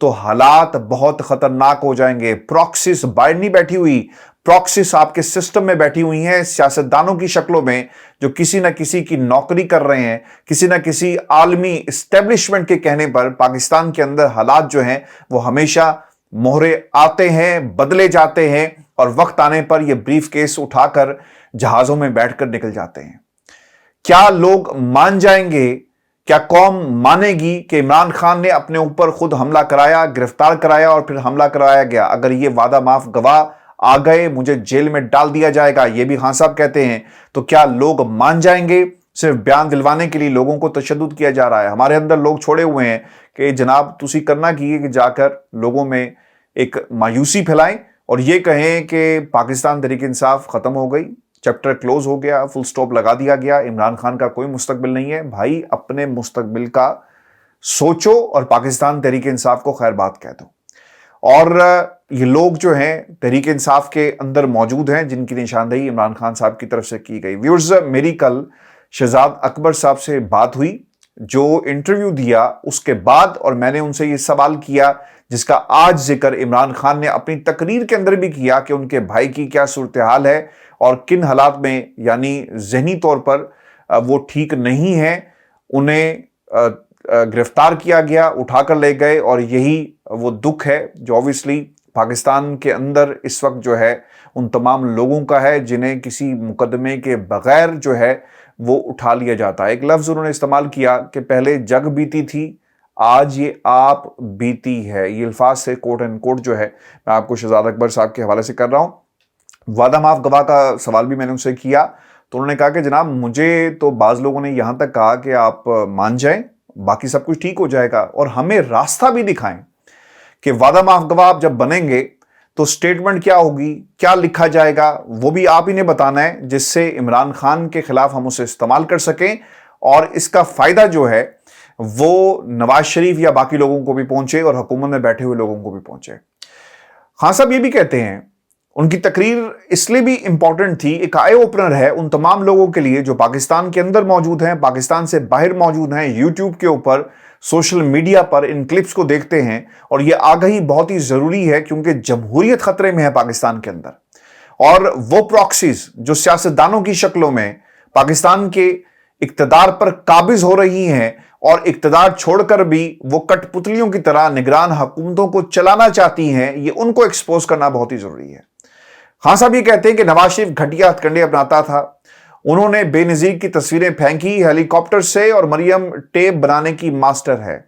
تو حالات بہت خطرناک ہو جائیں گے. پراکسس باہر نہیں بیٹھی ہوئی, پراکسس آپ کے سسٹم میں بیٹھی ہوئی ہیں, سیاستدانوں کی شکلوں میں, جو کسی نہ کسی کی نوکری کر رہے ہیں, کسی نہ کسی عالمی اسٹیبلشمنٹ کے کہنے پر. پاکستان کے اندر حالات جو ہیں وہ ہمیشہ مہرے آتے ہیں, بدلے جاتے ہیں, اور وقت آنے پر یہ بریف کیس اٹھا کر جہازوں میں بیٹھ کر نکل جاتے ہیں. کیا لوگ مان جائیں گے, کیا قوم مانے گی کہ عمران خان نے اپنے اوپر خود حملہ کرایا, گرفتار کرایا اور پھر حملہ کرایا گیا؟ اگر یہ وعدہ معاف گواہ آ گئے, مجھے جیل میں ڈال دیا جائے گا, یہ بھی خان صاحب کہتے ہیں, تو کیا لوگ مان جائیں گے؟ صرف بیان دلوانے کے لیے لوگوں کو تشدد کیا جا رہا ہے. ہمارے اندر لوگ چھوڑے ہوئے ہیں کہ جناب تسی کرنا کیے کہ جا کر لوگوں میں ایک مایوسی پھیلائیں اور یہ کہیں کہ پاکستان تحریک انصاف ختم ہو گئی, چیپٹر کلوز ہو گیا, فل سٹاپ لگا دیا گیا, عمران خان کا کوئی مستقبل نہیں ہے. بھائی اپنے مستقبل کا سوچو اور پاکستان تحریک انصاف کو خیر بات کہہ دو. اور یہ لوگ جو ہیں تحریک انصاف کے اندر موجود ہیں جن کی نشاندہی عمران خان صاحب کی طرف سے کی گئی. ویورز, میری کل شہزاد اکبر صاحب سے بات ہوئی جو انٹرویو دیا اس کے بعد, اور میں نے ان سے یہ سوال کیا جس کا آج ذکر عمران خان نے اپنی تقریر کے اندر بھی کیا کہ ان کے بھائی کی کیا صورتحال ہے اور کن حالات میں یعنی ذہنی طور پر وہ ٹھیک نہیں ہیں. انہیں گرفتار کیا گیا, اٹھا کر لے گئے, اور یہی وہ دکھ ہے جو اوبویسلی پاکستان کے اندر اس وقت جو ہے ان تمام لوگوں کا ہے جنہیں کسی مقدمے کے بغیر جو ہے وہ اٹھا لیا جاتا ہے. ایک لفظ انہوں نے استعمال کیا کہ پہلے جگ بیتی تھی, آج یہ آپ بیتی ہے. یہ الفاظ سے کوٹ اینڈ کوٹ جو ہے میں آپ کو شہزاد اکبر صاحب کے حوالے سے کر رہا ہوں. وعدہ معاف گواہ کا سوال بھی میں نے ان سے کیا تو انہوں نے کہا کہ جناب مجھے تو بعض لوگوں نے یہاں تک کہا کہ آپ مان جائیں, باقی سب کچھ ٹھیک ہو جائے گا, اور ہمیں راستہ بھی دکھائیں کہ وعدہ معاف گواہ آپ جب بنیں گے تو سٹیٹمنٹ کیا ہوگی, کیا لکھا جائے گا, وہ بھی آپ ہی نے بتانا ہے, جس سے عمران خان کے خلاف ہم اسے استعمال کر سکیں اور اس کا فائدہ جو ہے وہ نواز شریف یا باقی لوگوں کو بھی پہنچے اور حکومت میں بیٹھے ہوئے لوگوں کو بھی پہنچے. خان صاحب یہ بھی کہتے ہیں, ان کی تقریر اس لیے بھی امپورٹنٹ تھی, ایک آئی اوپنر ہے ان تمام لوگوں کے لیے جو پاکستان کے اندر موجود ہیں, پاکستان سے باہر موجود ہیں, یوٹیوب کے اوپر, سوشل میڈیا پر ان کلپس کو دیکھتے ہیں, اور یہ آگہی بہت ہی ضروری ہے کیونکہ جمہوریت خطرے میں ہے پاکستان کے اندر. اور وہ پراکسیز جو سیاستدانوں کی شکلوں میں پاکستان کے اقتدار پر قابض ہو رہی ہیں اور اقتدار چھوڑ کر بھی وہ کٹ پتلیوں کی طرح نگران حکومتوں کو چلانا چاہتی ہیں, یہ ان کو ایکسپوز کرنا بہت ہی ضروری ہے. خان صاحب یہ کہتے ہیں کہ نواز شریف گھٹیا ہتھ کنڈے اپناتا تھا, انہوں نے بے نظیر کی تصویریں پھینکی ہیلی کاپٹر سے, اور مریم ٹیپ بنانے کی ماسٹر ہے.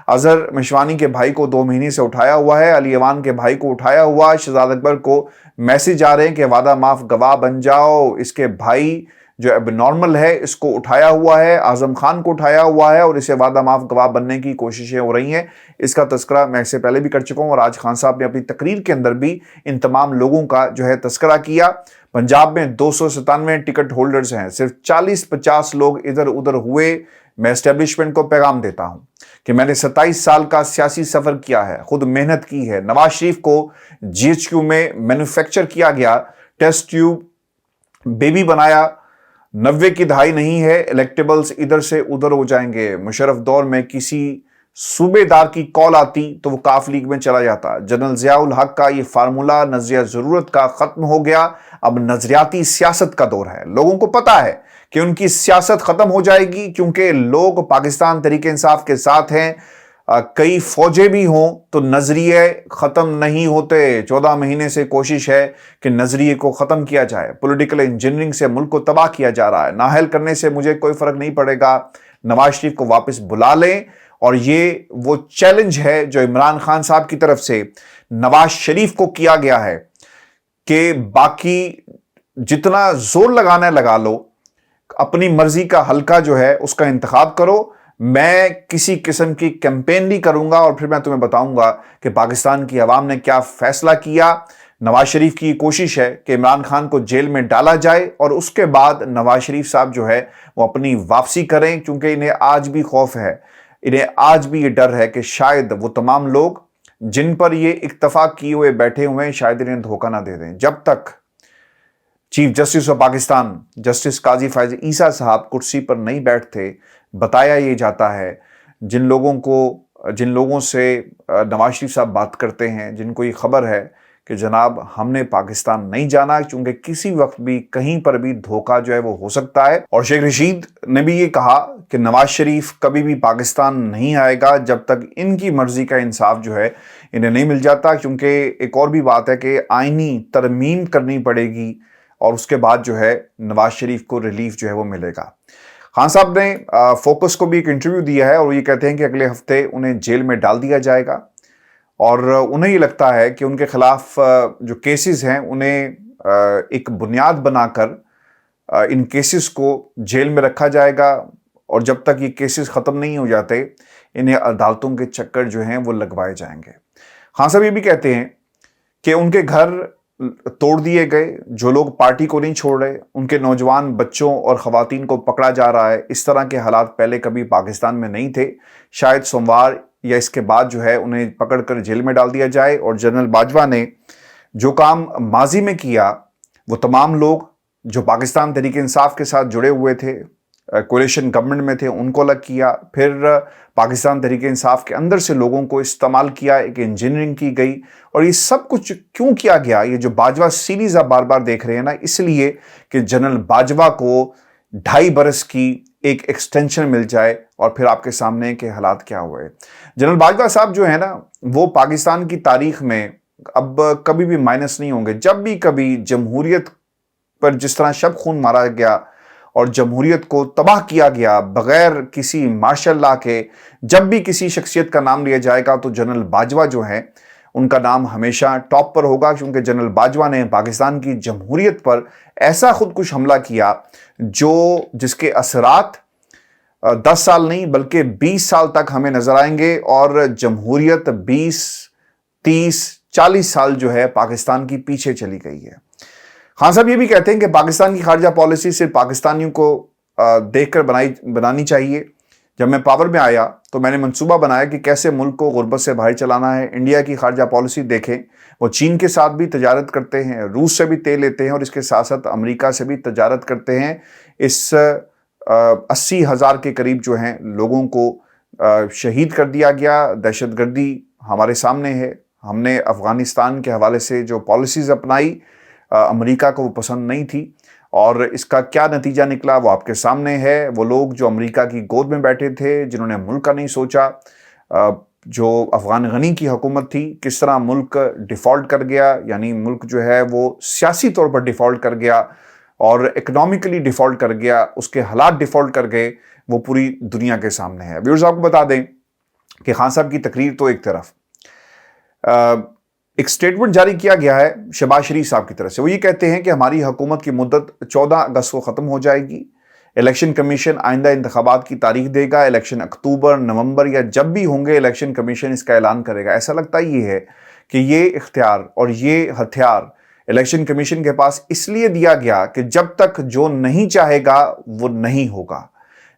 اظہر مشوانی کے بھائی کو 2 مہینے سے اٹھایا ہوا ہے, علی ایوان کے بھائی کو اٹھایا ہوا, شہزاد اکبر کو میسج آ رہے ہیں کہ وعدہ معاف گواہ بن جاؤ, اس کے بھائی جو اب نارمل ہے اس کو اٹھایا ہوا ہے, اعظم خان کو اٹھایا ہوا ہے, اور اسے وعدہ معاف گواہ بننے کی کوششیں ہو رہی ہیں. اس کا تذکرہ میں اس سے پہلے بھی کر چکا ہوں, اور آج خان صاحب نے اپنی تقریر کے اندر بھی ان تمام لوگوں کا جو ہے تذکرہ کیا. پنجاب میں 297 ٹکٹ ہولڈرز ہیں, صرف 40-50 لوگ ادھر ادھر ہوئے. میں اسٹیبلشمنٹ کو پیغام دیتا ہوں کہ میں نے 27 سال کا سیاسی سفر کیا ہے, خود محنت کی ہے. نواز شریف کو GHQ میں مینوفیکچر کیا گیا, ٹیسٹ ٹیوب بیبی بنایا, 90 کی دہائی نہیں ہے, الیکٹیبلز ادھر سے ادھر ہو جائیں گے. مشرف دور میں کسی صوبے دار کی کال آتی تو وہ کاف لیگ میں چلا جاتا. جنرل ضیاء الحق کا یہ فارمولا نظریہ ضرورت کا ختم ہو گیا, اب نظریاتی سیاست کا دور ہے. لوگوں کو پتا ہے کہ ان کی سیاست ختم ہو جائے گی کیونکہ لوگ پاکستان تحریک انصاف کے ساتھ ہیں. کئی فوجیں بھی ہوں تو نظریے ختم نہیں ہوتے. 14 مہینے سے کوشش ہے کہ نظریے کو ختم کیا جائے. پولیٹیکل انجینئرنگ سے ملک کو تباہ کیا جا رہا ہے. نااہل کرنے سے مجھے کوئی فرق نہیں پڑے گا, نواز شریف کو واپس بلا لیں. اور یہ وہ چیلنج ہے جو عمران خان صاحب کی طرف سے نواز شریف کو کیا گیا ہے کہ باقی جتنا زور لگانا ہے لگا لو, اپنی مرضی کا حلقہ جو ہے اس کا انتخاب کرو. میں کسی قسم کی کیمپین نہیں کروں گا, اور پھر میں تمہیں بتاؤں گا کہ پاکستان کی عوام نے کیا فیصلہ کیا. نواز شریف کی کوشش ہے کہ عمران خان کو جیل میں ڈالا جائے اور اس کے بعد نواز شریف صاحب جو ہے وہ اپنی واپسی کریں, کیونکہ انہیں آج بھی خوف ہے, انہیں آج بھی یہ ڈر ہے کہ شاید وہ تمام لوگ جن پر یہ اتفاق کیے ہوئے بیٹھے ہوئے ہیں شاید انہیں دھوکہ نہ دے دیں. جب تک chief justice of Pakistan justice قاضی فائز عیسیٰ صاحب کرسی پر نہیں بیٹھتے, بتایا یہ جاتا ہے جن لوگوں کو جن لوگوں سے نواز شریف صاحب بات کرتے ہیں، جن کو یہ خبر ہے کہ جناب ہم نے پاکستان نہیں جانا چونکہ کسی وقت بھی کہیں پر بھی دھوکہ جو ہے وہ ہو سکتا ہے، اور شیخ رشید نے بھی یہ کہا کہ نواز شریف کبھی بھی پاکستان نہیں آئے گا جب تک ان کی مرضی کا انصاف جو ہے انہیں نہیں مل جاتا، کیونکہ ایک اور بھی بات ہے کہ آئینی ترمیم کرنی پڑے گی اور اس کے بعد جو ہے نواز شریف کو ریلیف جو ہے وہ ملے گا۔ خان صاحب نے فوکس کو بھی ایک انٹرویو دیا ہے اور وہ یہ کہتے ہیں کہ اگلے ہفتے انہیں جیل میں ڈال دیا جائے گا، اور انہیں یہ لگتا ہے کہ ان کے خلاف جو کیسز ہیں انہیں ایک بنیاد بنا کر ان کیسز کو جیل میں رکھا جائے گا، اور جب تک یہ کیسز ختم نہیں ہو جاتے انہیں عدالتوں کے چکر جو ہیں وہ لگوائے جائیں گے۔ خان صاحب یہ بھی کہتے ہیں کہ ان کے گھر توڑ دیے گئے، جو لوگ پارٹی کو نہیں چھوڑ رہے ان کے نوجوان بچوں اور خواتین کو پکڑا جا رہا ہے، اس طرح کے حالات پہلے کبھی پاکستان میں نہیں تھے، شاید سوموار یا اس کے بعد جو ہے انہیں پکڑ کر جیل میں ڈال دیا جائے۔ اور جنرل باجوہ نے جو کام ماضی میں کیا وہ تمام لوگ جو پاکستان تحریک انصاف کے ساتھ جڑے ہوئے تھے، کولیشن گورنمنٹ میں تھے، ان کو الگ کیا، پھر پاکستان تحریک انصاف کے اندر سے لوگوں کو استعمال کیا، ایک انجینئرنگ کی گئی، اور یہ سب کچھ کیوں کیا گیا؟ یہ جو باجوہ سیریز آپ بار بار دیکھ رہے ہیں نا، اس لیے کہ جنرل باجوہ کو 2.5 برس کی ایک ایکسٹینشن مل جائے، اور پھر آپ کے سامنے کے حالات کیا ہوئے۔ جنرل باجوہ صاحب جو ہے نا وہ پاکستان کی تاریخ میں اب کبھی بھی مائنس نہیں ہوں گے۔ جب بھی کبھی جمہوریت پر جس طرح شب خون مارا گیا اور جمہوریت کو تباہ کیا گیا بغیر کسی مارشل لا کے، جب بھی کسی شخصیت کا نام لیا جائے گا تو جنرل باجوہ جو ہیں ان کا نام ہمیشہ ٹاپ پر ہوگا، کیونکہ جنرل باجوہ نے پاکستان کی جمہوریت پر ایسا خود کش حملہ کیا جس کے اثرات 10 سال نہیں بلکہ 20 سال تک ہمیں نظر آئیں گے، اور جمہوریت 20 30 40 سال جو ہے پاکستان کی پیچھے چلی گئی ہے۔ خان صاحب یہ بھی کہتے ہیں کہ پاکستان کی خارجہ پالیسی صرف پاکستانیوں کو دیکھ کر بنانی چاہیے۔ جب میں پاور میں آیا تو میں نے منصوبہ بنایا کہ کیسے ملک کو غربت سے باہر چلانا ہے۔ انڈیا کی خارجہ پالیسی دیکھیں، وہ چین کے ساتھ بھی تجارت کرتے ہیں، روس سے بھی تیل لیتے ہیں، اور اس کے ساتھ ساتھ امریکہ سے بھی تجارت کرتے ہیں۔ اس 80,000 کے قریب جو ہیں لوگوں کو شہید کر دیا گیا۔ دہشت گردی ہمارے سامنے ہے۔ ہم نے افغانستان کے حوالے سے جو پالیسیز اپنائی امریکہ کو وہ پسند نہیں تھی، اور اس کا کیا نتیجہ نکلا وہ آپ کے سامنے ہے۔ وہ لوگ جو امریکہ کی گود میں بیٹھے تھے، جنہوں نے ملک کا نہیں سوچا، جو افغان غنی کی حکومت تھی، کس طرح ملک ڈیفالٹ کر گیا، یعنی ملک جو ہے وہ سیاسی طور پر ڈیفالٹ کر گیا اور اکنامکلی ڈیفالٹ کر گیا، اس کے حالات ڈیفالٹ کر گئے، وہ پوری دنیا کے سامنے ہے۔ ویورز آپ کو بتا دیں کہ خان صاحب کی تقریر تو ایک طرف، ایک سٹیٹمنٹ جاری کیا گیا ہے شہباز شریف صاحب کی طرف سے۔ وہ یہ کہتے ہیں کہ ہماری حکومت کی مدت 14 اگست کو ختم ہو جائے گی۔ الیکشن کمیشن آئندہ انتخابات کی تاریخ دے گا۔ الیکشن اکتوبر، نومبر یا جب بھی ہوں گے الیکشن کمیشن اس کا اعلان کرے گا۔ ایسا لگتا یہ ہے کہ یہ اختیار اور یہ ہتھیار الیکشن کمیشن کے پاس اس لیے دیا گیا کہ جب تک جو نہیں چاہے گا وہ نہیں ہوگا۔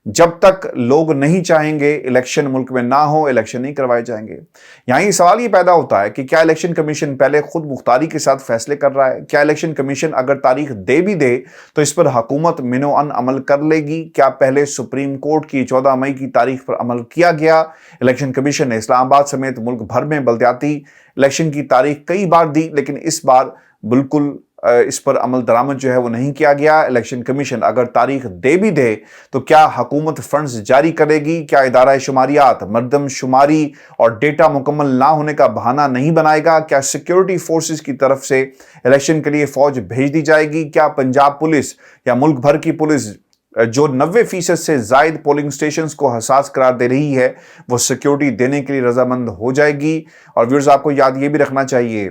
جب تک لوگ نہیں چاہیں گے الیکشن ملک میں نہ ہو، الیکشن نہیں کروائے جائیں گے۔ یہاں یہ سوال یہ پیدا ہوتا ہے کہ کیا الیکشن کمیشن پہلے خود مختاری کے ساتھ فیصلے کر رہا ہے؟ کیا الیکشن کمیشن اگر تاریخ دے بھی دے تو اس پر حکومت من و عن عمل کر لے گی؟ کیا پہلے سپریم کورٹ کی 14 مئی کی تاریخ پر عمل کیا گیا؟ الیکشن کمیشن نے اسلام آباد سمیت ملک بھر میں بلدیاتی الیکشن کی تاریخ کئی بار دی، لیکن اس بار بالکل اس پر عمل درآمد جو ہے وہ نہیں کیا گیا۔ الیکشن کمیشن اگر تاریخ دے بھی دے تو کیا حکومت فنڈز جاری کرے گی؟ کیا ادارہ شماریات مردم شماری اور ڈیٹا مکمل نہ ہونے کا بہانہ نہیں بنائے گا؟ کیا سیکیورٹی فورسز کی طرف سے الیکشن کے لیے فوج بھیج دی جائے گی؟ کیا پنجاب پولیس یا ملک بھر کی پولیس جو 90% سے زائد پولنگ سٹیشنز کو حساس قرار دے رہی ہے وہ سیکیورٹی دینے کے لیے رضامند ہو جائے گی؟ اور ویورز آپ کو یاد یہ بھی رکھنا چاہیے،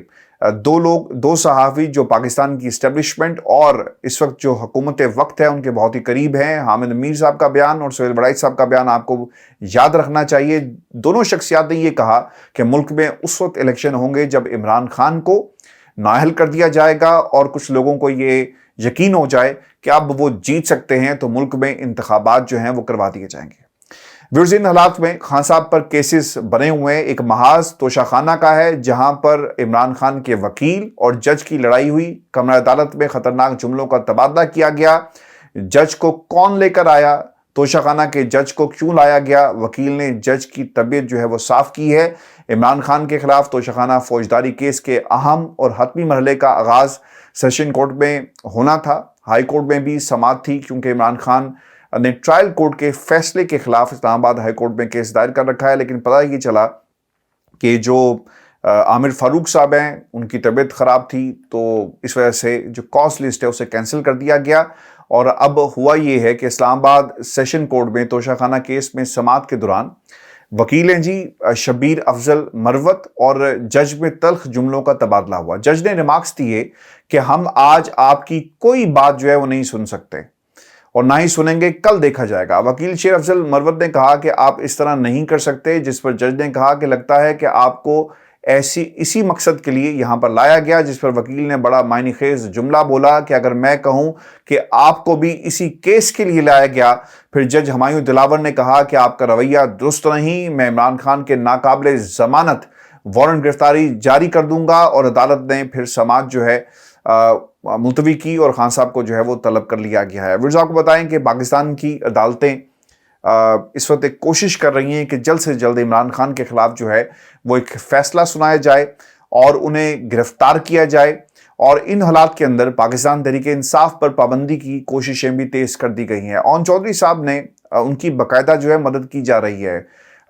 دو صحافی جو پاکستان کی اسٹیبلشمنٹ اور اس وقت جو حکومت وقت ہے ان کے بہت ہی قریب ہیں، حامد میر صاحب کا بیان اور سہیل بڑائی صاحب کا بیان آپ کو یاد رکھنا چاہیے۔ دونوں شخصیات نے یہ کہا کہ ملک میں اس وقت الیکشن ہوں گے جب عمران خان کو نااہل کر دیا جائے گا اور کچھ لوگوں کو یہ یقین ہو جائے کہ اب وہ جیت سکتے ہیں تو ملک میں انتخابات جو ہیں وہ کروا دیے جائیں گے۔ ویورز ان حالات میں خان صاحب پر کیسز بنے ہوئے ہیں۔ ایک محاذ توشہ خانہ کا ہے جہاں پر عمران خان کے وکیل اور جج کی لڑائی ہوئی، کمرہ عدالت میں خطرناک جملوں کا تبادلہ کیا گیا۔ جج کو کون لے کر آیا، توشہ کے جج کو کیوں لایا گیا؟ وکیل نے جج کی طبیعت جو ہے وہ صاف کی ہے۔ عمران خان کے خلاف توشہ فوجداری کیس کے اہم اور حتمی مرحلے کا آغاز سیشن کورٹ میں ہونا تھا۔ ہائی کورٹ میں بھی سماعت تھی کیونکہ عمران خان نے ٹرائل کورٹ کے فیصلے کے خلاف اسلام آباد ہائی کورٹ میں کیس دائر کر رکھا ہے، لیکن پتہ یہ چلا کہ جو عامر فاروق صاحب ہیں ان کی طبیعت خراب تھی، تو اس وجہ سے جو کاز لسٹ ہے اسے کینسل کر دیا گیا۔ اور اب ہوا یہ ہے کہ اسلام آباد سیشن کورٹ میں توشہ کیس میں سماعت کے دوران وکیل ہیں جی شبیر افضل مروت اور جج میں تلخ جملوں کا تبادلہ ہوا۔ جج نے ریمارکس دیے کہ ہم آج آپ کی کوئی بات جو ہے وہ نہیں سن سکتے اور نہ ہی سنیں گے، کل دیکھا جائے گا۔ وکیل شبیر افضل مروت نے کہا کہ آپ اس طرح نہیں کر سکتے، جس پر جج نے کہا کہ لگتا ہے کہ آپ کو اسی مقصد کے لیے یہاں پر لایا گیا، جس پر وکیل نے بڑا معنی خیز جملہ بولا کہ اگر میں کہوں کہ آپ کو بھی اسی کیس کے لیے لایا گیا۔ پھر جج ہمایوں دلاور نے کہا کہ آپ کا رویہ درست نہیں، میں عمران خان کے ناقابل ضمانت وارنٹ گرفتاری جاری کر دوں گا، اور عدالت نے پھر سماعت جو ہے ملتوی کی اور خان صاحب کو جو ہے وہ طلب کر لیا گیا ہے۔ ویورز آپ کو بتائیں کہ پاکستان کی عدالتیں اس وقت ایک کوشش کر رہی ہیں کہ جلد سے جلد عمران خان کے خلاف جو ہے وہ ایک فیصلہ سنایا جائے اور انہیں گرفتار کیا جائے، اور ان حالات کے اندر پاکستان تحریک انصاف پر پابندی کی کوششیں بھی تیز کر دی گئی ہیں۔ اون چودھری صاحب نے ان کی باقاعدہ جو ہے مدد کی جا رہی ہے۔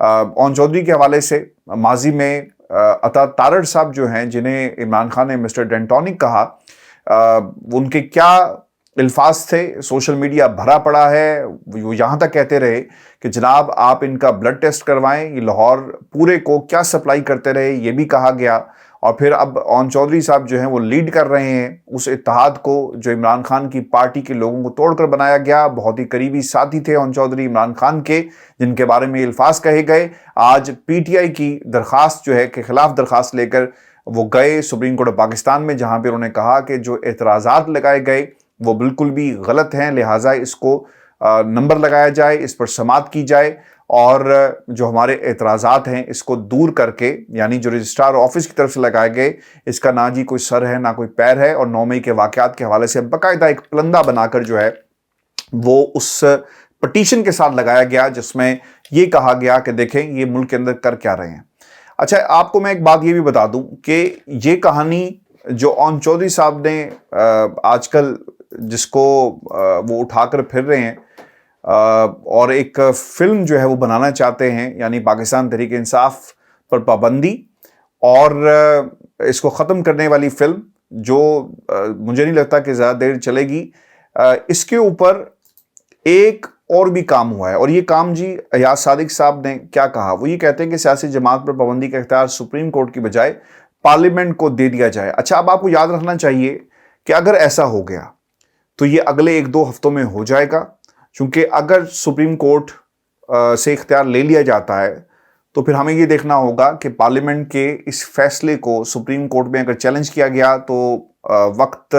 اون چودھری کے حوالے سے ماضی میں عطا تارڑ صاحب جو ہیں، جنہیں عمران خان نے مسٹر ڈینٹونک کہا، ان کے کیا الفاظ تھے، سوشل میڈیا بھرا پڑا ہے۔ وہ یہاں تک کہتے رہے کہ جناب آپ ان کا بلڈ ٹیسٹ کروائیں، یہ لاہور پورے کو کیا سپلائی کرتے رہے، یہ بھی کہا گیا۔ اور پھر اب اون چودھری صاحب جو ہیں وہ لیڈ کر رہے ہیں اس اتحاد کو جو عمران خان کی پارٹی کے لوگوں کو توڑ کر بنایا گیا۔ بہت ہی قریبی ساتھی تھے اون چودھری عمران خان کے، جن کے بارے میں الفاظ کہے گئے۔ آج پی ٹی آئی کی درخواست جو ہے کے خلاف درخواست لے کر وہ گئے سپریم کورٹ آف پاکستان میں، جہاں پہ انہوں نے کہا کہ جو اعتراضات لگائے گئے وہ بالکل بھی غلط ہیں، لہٰذا اس کو نمبر لگایا جائے، اس پر سماعت کی جائے، اور جو ہمارے اعتراضات ہیں اس کو دور کر کے، یعنی جو رجسٹرار آفس کی طرف سے لگائے گئے، اس کا نہ جی کوئی سر ہے نہ کوئی پیر ہے۔ اور 9 مئی کے واقعات کے حوالے سے باقاعدہ ایک پلندہ بنا کر جو ہے وہ اس پٹیشن کے ساتھ لگایا گیا، جس میں یہ کہا گیا کہ دیکھیں یہ ملک کے اندر کر کیا رہے ہیں۔ اچھا، آپ کو میں ایک بات یہ بھی بتا دوں کہ یہ کہانی جو اون چودھری صاحب نے آج کل جس کو وہ اٹھا کر پھر رہے ہیں اور ایک فلم جو ہے وہ بنانا چاہتے ہیں، یعنی پاکستان تحریک انصاف پر پابندی اور اس کو ختم کرنے والی فلم، جو مجھے نہیں لگتا کہ زیادہ دیر چلے گی، اس کے اوپر ایک اور بھی کام ہوا ہے۔ اور یہ کام جی ایاز صادق صاحب نے کیا کہا، وہ یہ کہتے ہیں کہ سیاسی جماعت پر پابندی کا اختیار سپریم کورٹ کی بجائے پارلیمنٹ کو دے دیا جائے۔ اچھا، اب آپ کو یاد رکھنا چاہیے کہ اگر ایسا ہو گیا تو یہ اگلے 1-2 ہفتوں میں ہو جائے گا، کیونکہ اگر سپریم کورٹ سے اختیار لے لیا جاتا ہے تو پھر ہمیں یہ دیکھنا ہوگا کہ پارلیمنٹ کے اس فیصلے کو سپریم کورٹ میں اگر چیلنج کیا گیا تو وقت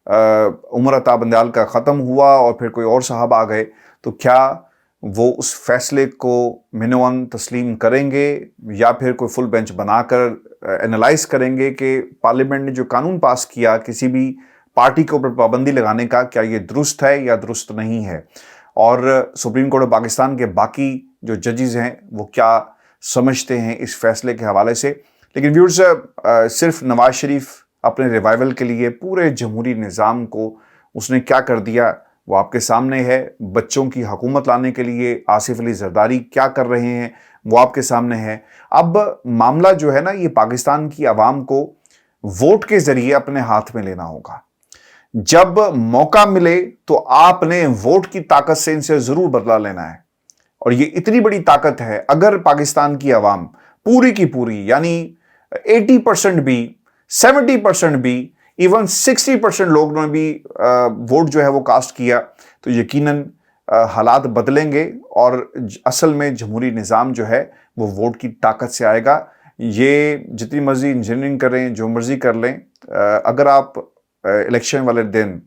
عمر عطا بندیال کا ختم ہوا اور پھر کوئی اور صاحب آ گئے، تو کیا وہ اس فیصلے کو منوان تسلیم کریں گے یا پھر کوئی فل بینچ بنا کر انالائز کریں گے کہ پارلیمنٹ نے جو قانون پاس کیا کسی بھی پارٹی کے اوپر پابندی لگانے کا، کیا یہ درست ہے یا درست نہیں ہے، اور سپریم کورٹ آف پاکستان کے باقی جو ججز ہیں وہ کیا سمجھتے ہیں اس فیصلے کے حوالے سے۔ لیکن ویورز، صرف نواز شریف اپنے ریوائول کے لیے پورے جمہوری نظام کو اس نے کیا کر دیا وہ آپ کے سامنے ہے۔ بچوں کی حکومت لانے کے لیے آصف علی زرداری کیا کر رہے ہیں وہ آپ کے سامنے ہے۔ اب معاملہ جو ہے نا، یہ پاکستان کی عوام کو ووٹ کے ذریعے اپنے ہاتھ میں لینا ہوگا۔ جب موقع ملے تو آپ نے ووٹ کی طاقت سے ان سے ضرور بدلہ لینا ہے، اور یہ اتنی بڑی طاقت ہے اگر پاکستان کی عوام پوری کی پوری، یعنی 80% بھی، 70% بھی، ایون 60% لوگوں نے بھی ووٹ جو ہے وہ کاسٹ کیا، تو یقیناً حالات بدلیں گے اور اصل میں جمہوری نظام جو ہے وہ ووٹ کی طاقت سے آئے گا۔ یہ جتنی مرضی انجینئرنگ کریں، جو مرضی کر لیں، اگر آپ الیکشن والے دن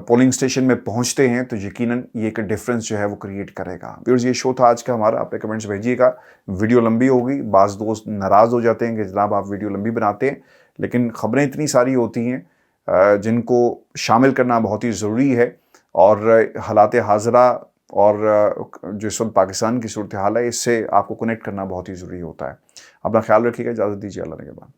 پولنگ سٹیشن میں پہنچتے ہیں تو یقیناً یہ ایک ڈیفرنس جو ہے وہ کریٹ کرے گا۔ ویورز، یہ شو تھا آج کا ہمارا، آپ نے کمنٹس بھیجیے گا۔ ویڈیو لمبی ہوگی، بعض دوست ناراض ہو جاتے ہیں کہ جناب آپ ویڈیو لمبی بناتے ہیں، لیکن خبریں اتنی ساری ہوتی ہیں جن کو شامل کرنا بہت ہی ضروری ہے، اور حالات حاضرہ اور جو اس وقت پاکستان کی صورتحال ہے اس سے آپ کو کنیکٹ کرنا بہت ہی ضروری ہوتا ہے. اپنا خیال رکھیے گا. اجازت دیجیے. اللہ نے کے بعد.